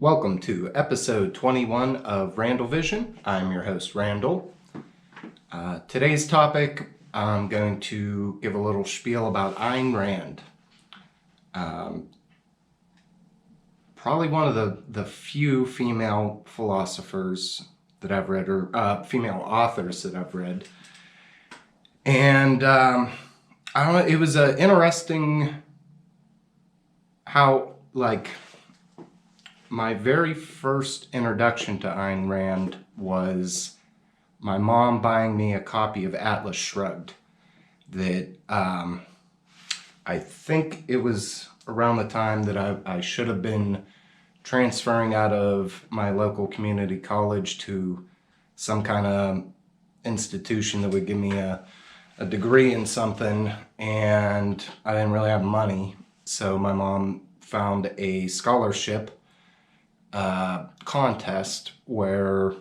Welcome to episode 21 of Randall Vision. I'm your host, Randall. Today's topic, I'm going to give a little spiel about Ayn Rand. Probably one of the few female philosophers that I've read, or female authors that I've read. And I don't know, it was interesting how, my very first introduction to Ayn Rand was my mom buying me a copy of Atlas Shrugged. That I think it was around the time that I should have been transferring out of my local community college to some kind of institution that would give me a degree in something, and I didn't really have money. So my mom found a scholarship contest where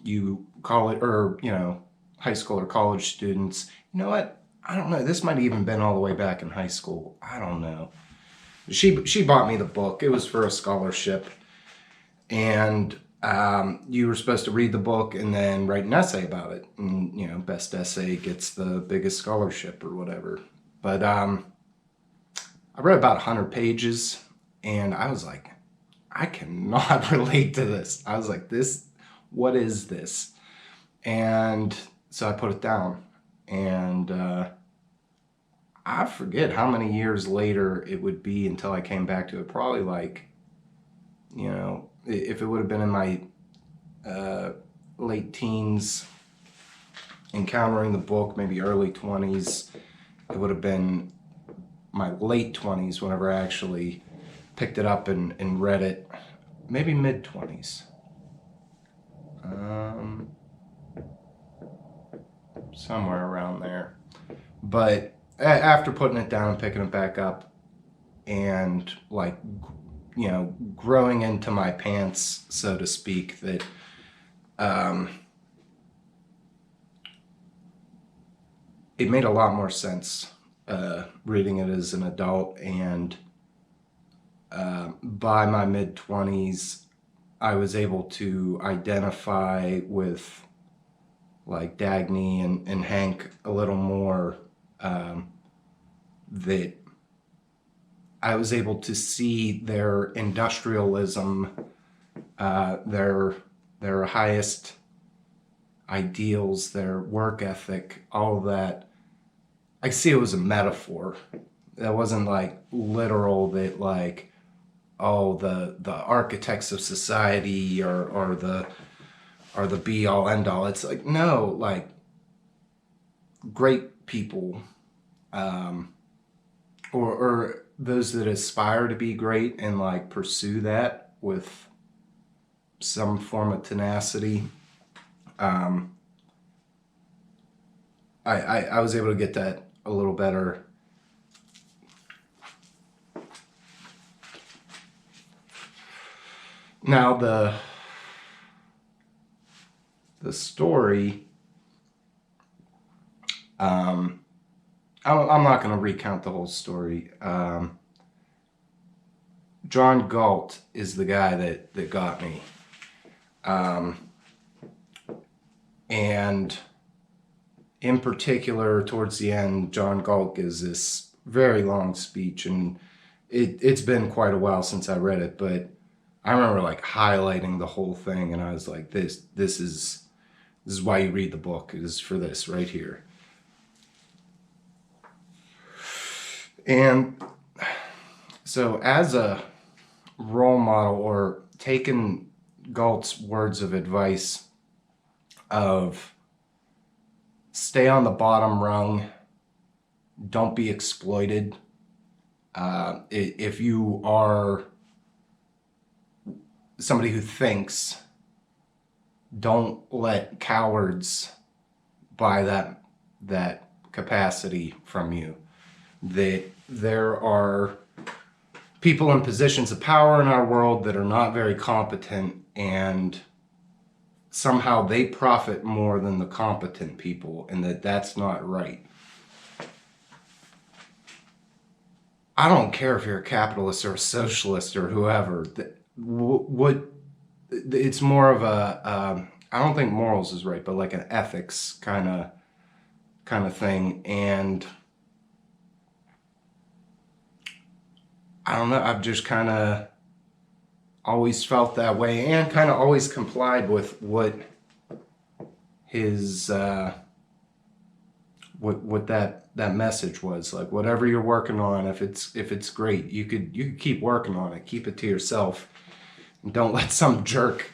you call it, or high school or college students. You know what? I don't know. This might have even been all the way back in high school. I don't know. She bought me the book. It was for a scholarship, and you were supposed to read the book and then write an essay about it. And best essay gets the biggest scholarship or whatever. But I read about 100 pages. And I was like, I cannot relate to this. I was like, what is this? And so I put it down. And I forget how many years later it would be until I came back to it. Probably if it would have been in my late teens, encountering the book, maybe early 20s, it would have been my late 20s whenever I actually picked it up and read it, maybe mid-20s. Somewhere around there. But after putting it down and picking it back up and growing into my pants, so to speak, that it made a lot more sense reading it as an adult. And by my mid-20s, I was able to identify with Dagny and Hank a little more, that I was able to see their industrialism, their highest ideals, their work ethic, all of that. I see it was a metaphor. That wasn't literal, that the architects of society are the be all end all. It's no, great people, or those that aspire to be great and pursue that with some form of tenacity. I was able to get that a little better. Now the story, I'm not going to recount the whole story. John Galt is the guy that got me. And in particular, towards the end, John Galt gives this very long speech, and it's been quite a while since I read it, but I remember highlighting the whole thing, and I was like, this is why you read the book. It is for this right here. And so as a role model, or taking Galt's words of advice of stay on the bottom rung, don't be exploited. If you are somebody who thinks, don't let cowards buy that capacity from you. That there are people in positions of power in our world that are not very competent, and somehow they profit more than the competent people, and that's not right. I don't care if you're a capitalist or a socialist or whoever. What it's more of a I don't think morals is right, but like an ethics kind of thing. And I don't know. I've just kind of always felt that way, and kind of always complied with what his what that message was. Like, whatever you're working on, if it's great, you could keep working on it. Keep it to yourself, and don't let some jerk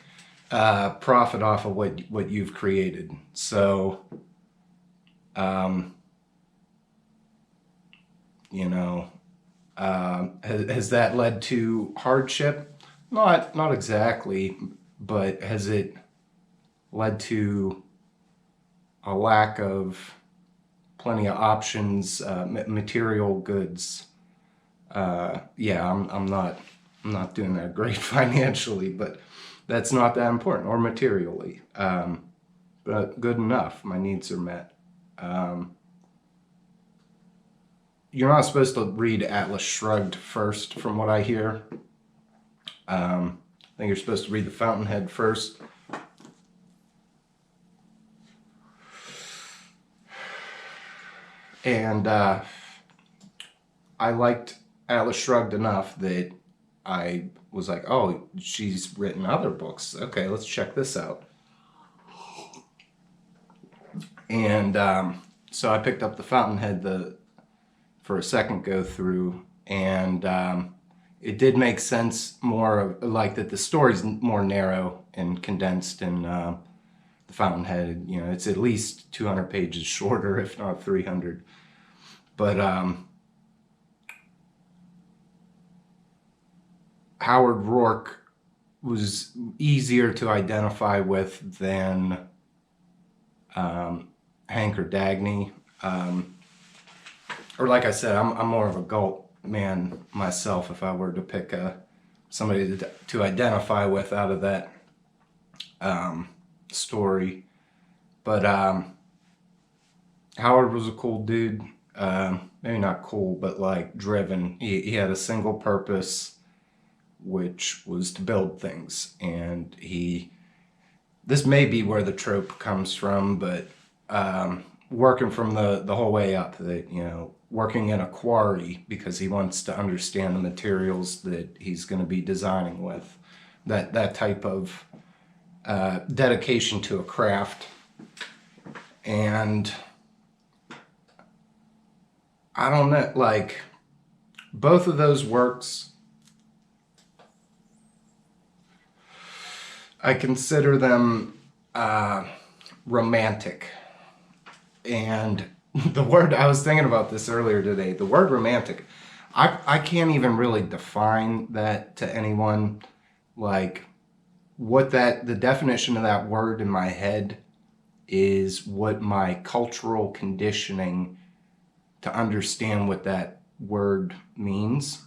profit off of what you've created. So, you know, has that led to hardship? Not exactly, but has it led to a lack of plenty of options, material goods? Yeah, I'm not doing that great financially, but that's not that important, or materially. But good enough. My needs are met. You're not supposed to read Atlas Shrugged first, from what I hear. I think you're supposed to read The Fountainhead first. And I liked Atlas Shrugged enough that I was like, oh, she's written other books. Okay, let's check this out. And so I picked up The Fountainhead for a second go through, and it did make sense more of, like, that the story's more narrow and condensed in The Fountainhead. You know, it's at least 200 pages shorter, if not 300. But Howard Rourke was easier to identify with than Hank or Dagny. Or, like I said, I'm more of a Galt man myself. If I were to pick somebody to identify with out of that story. But Howard was a cool dude. Maybe not cool, but like driven. He had a single purpose, which was to build things. And this may be where the trope comes from, but working from the whole way up, that, you know, working in a quarry because he wants to understand the materials that he's going to be designing with. That type of dedication to a craft. And I don't know, like, both of those works, I consider them romantic. And the word, I was thinking about this earlier today, the word romantic, I can't even really define that to anyone. Like, the definition of that word in my head is what my cultural conditioning to understand what that word means.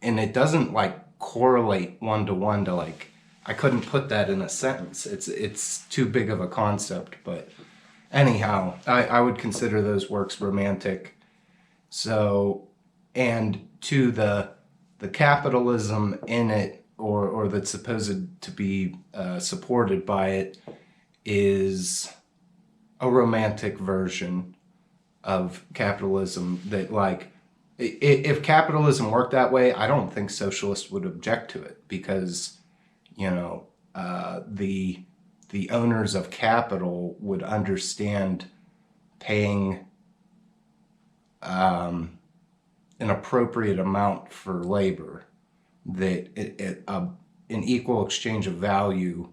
And it doesn't, like, correlate one-to-one to, like, I couldn't put that in a sentence. It's too big of a concept. But anyhow, I would consider those works romantic. So, and to the capitalism in it, or that's supposed to be supported by it, is a romantic version of capitalism. That, like, if capitalism worked that way, I don't think socialists would object to it, because, you know, the owners of capital would understand paying an appropriate amount for labor, that an equal exchange of value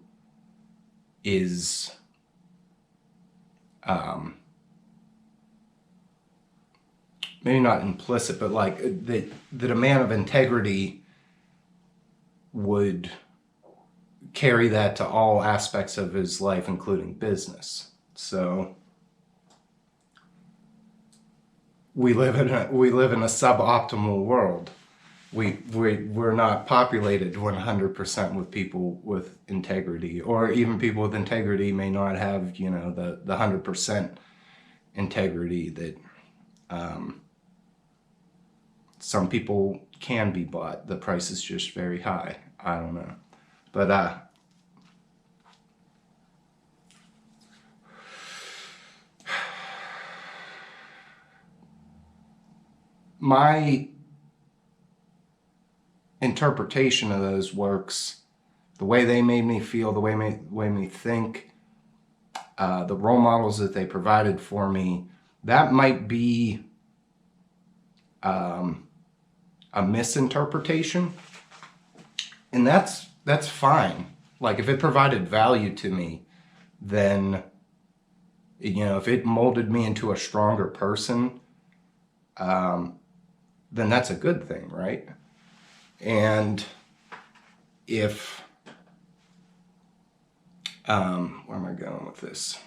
is maybe not implicit, but like that a man of integrity would carry that to all aspects of his life, including business. So we live in a suboptimal world. We're not populated 100% with people with integrity, or even people with integrity may not have, you know, the 100% integrity that some people can be bought. The price is just very high. I don't know. But my interpretation of those works, the way they made me feel, the way me think, the role models that they provided for me, that might be a misinterpretation, and that's fine. Like, if it provided value to me, then, you know, if it molded me into a stronger person, then that's a good thing, right? And if where am I going with this?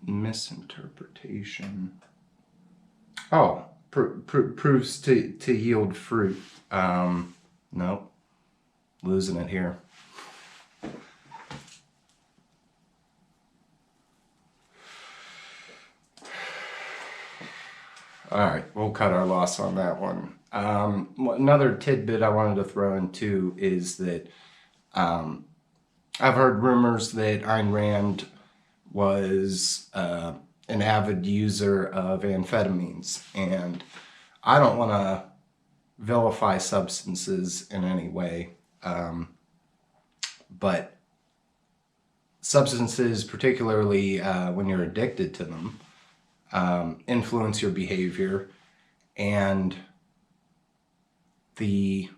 Misinterpretation. Oh, proves to yield fruit. Nope, losing it here. All right, we'll cut our loss on that one. Another tidbit I wanted to throw in too is that I've heard rumors that Ayn Rand was an avid user of amphetamines, and I don't want to vilify substances in any way, but substances, particularly when you're addicted to them, influence your behavior, and I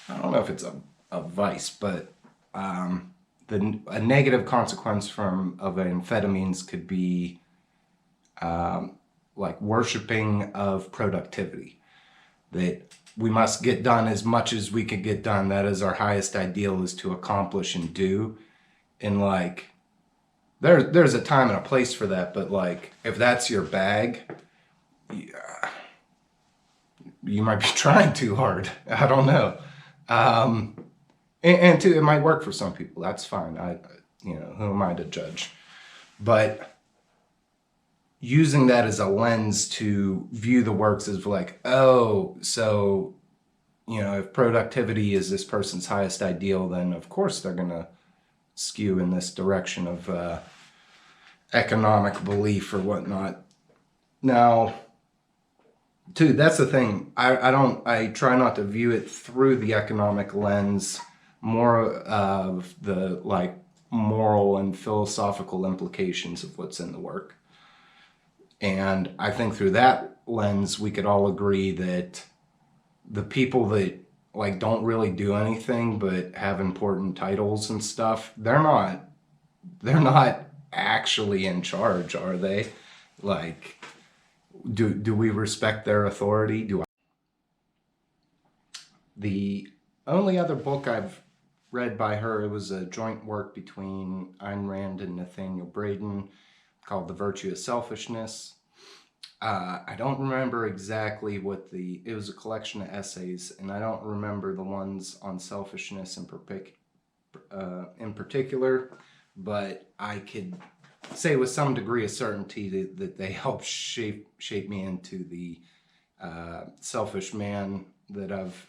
don't know if it's a vice, but a negative consequence of amphetamines could be like worshiping of productivity, that we must get done as much as we could get done. That is our highest ideal, is to accomplish and do. And like, there's a time and a place for that, but like, if that's your bag, you might be trying too hard. I don't know. And too, it might work for some people. That's fine. Who am I to judge? But using that as a lens to view the works as like, oh, so, if productivity is this person's highest ideal, then of course they're going to skew in this direction of economic belief or whatnot. Now, too, that's the thing. I try not to view it through the economic lens, more of the like moral and philosophical implications of what's in the work. And I think through that lens, we could all agree that the people that like don't really do anything but have important titles and stuff, they're not actually in charge, are they? Like, do we respect their authority? The only other book I've read by her, it was a joint work between Ayn Rand and Nathaniel Braden called The Virtue of Selfishness. I don't remember exactly it was a collection of essays, and I don't remember the ones on selfishness in particular, but I could say with some degree of certainty that they helped shape me into the selfish man that I've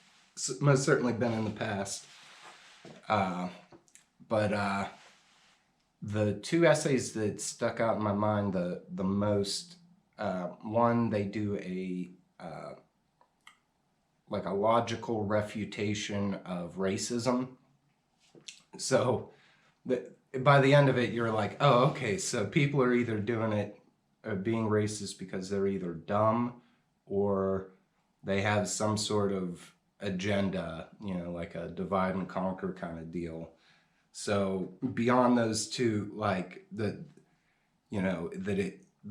most certainly been in the past. But the two essays that stuck out in my mind the most, one, they do a logical refutation of racism. So by the end of it, you're like, oh, okay, so people are either doing it or being racist because they're either dumb or they have some sort of agenda, like a divide and conquer kind of deal. So beyond those two, like the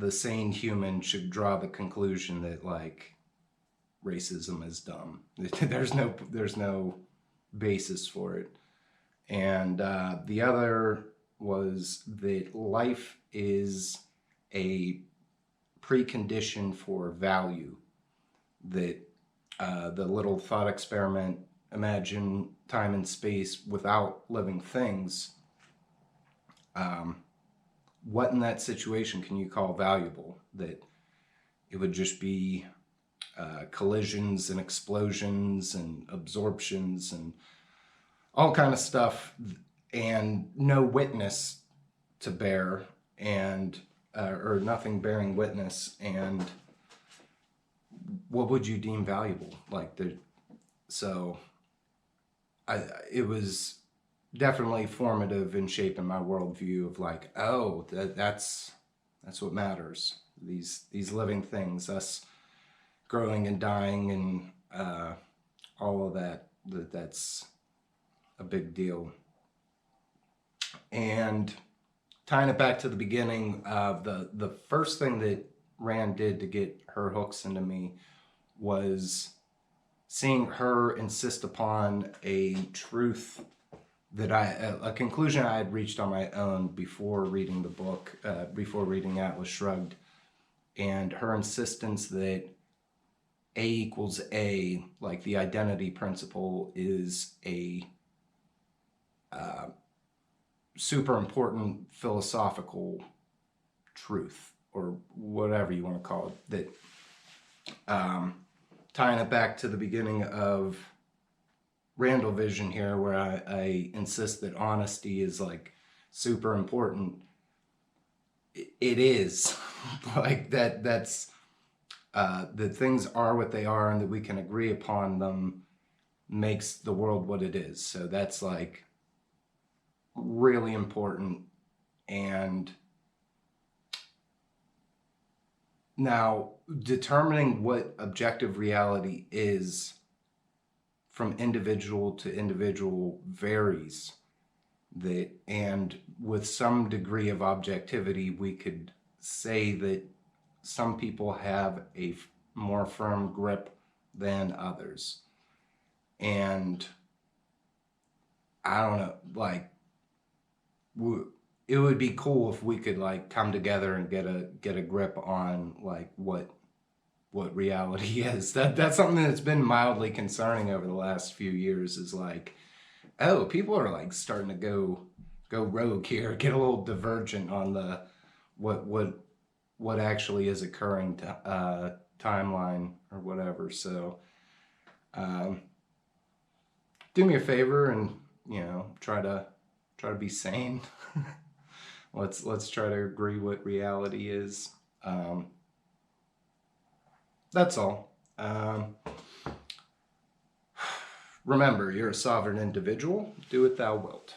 sane human should draw the conclusion that like racism is dumb. There's no basis for it. And the other was that life is a precondition for value. That the little thought experiment, imagine time and space without living things, what in that situation can you call valuable? That it would just be collisions and explosions and absorptions and all kind of stuff, and no witness to bear, and or nothing bearing witness. And what would you deem valuable? Like the so it was definitely formative in shaping my worldview of like, oh, that's what matters. These living things, us growing and dying, and all of that. That's a big deal. And tying it back to the beginning, the first thing that Rand did to get her hooks into me was seeing her insist upon a truth that a conclusion I had reached on my own before reading the book, before reading Atlas Shrugged, and her insistence that A equals A, like the identity principle, is a super important philosophical truth, or whatever you want to call it, that tying it back to the beginning of Randall Vision here, where I insist that honesty is like super important. It is like that's that things are what they are, and that we can agree upon them makes the world what it is. So that's like really important. And now determining what objective reality is from individual to individual varies. That, and with some degree of objectivity, we could say that some people have a more firm grip than others. And I don't know, like, it would be cool if we could like come together and get a grip on like what reality is. That's something that's been mildly concerning over the last few years, is like, oh, people are like starting to go rogue here, get a little divergent on the what actually is occurring timeline or whatever. So do me a favor and try to be sane. let's try to agree what reality is. That's all. Remember, you're a sovereign individual. Do what thou wilt.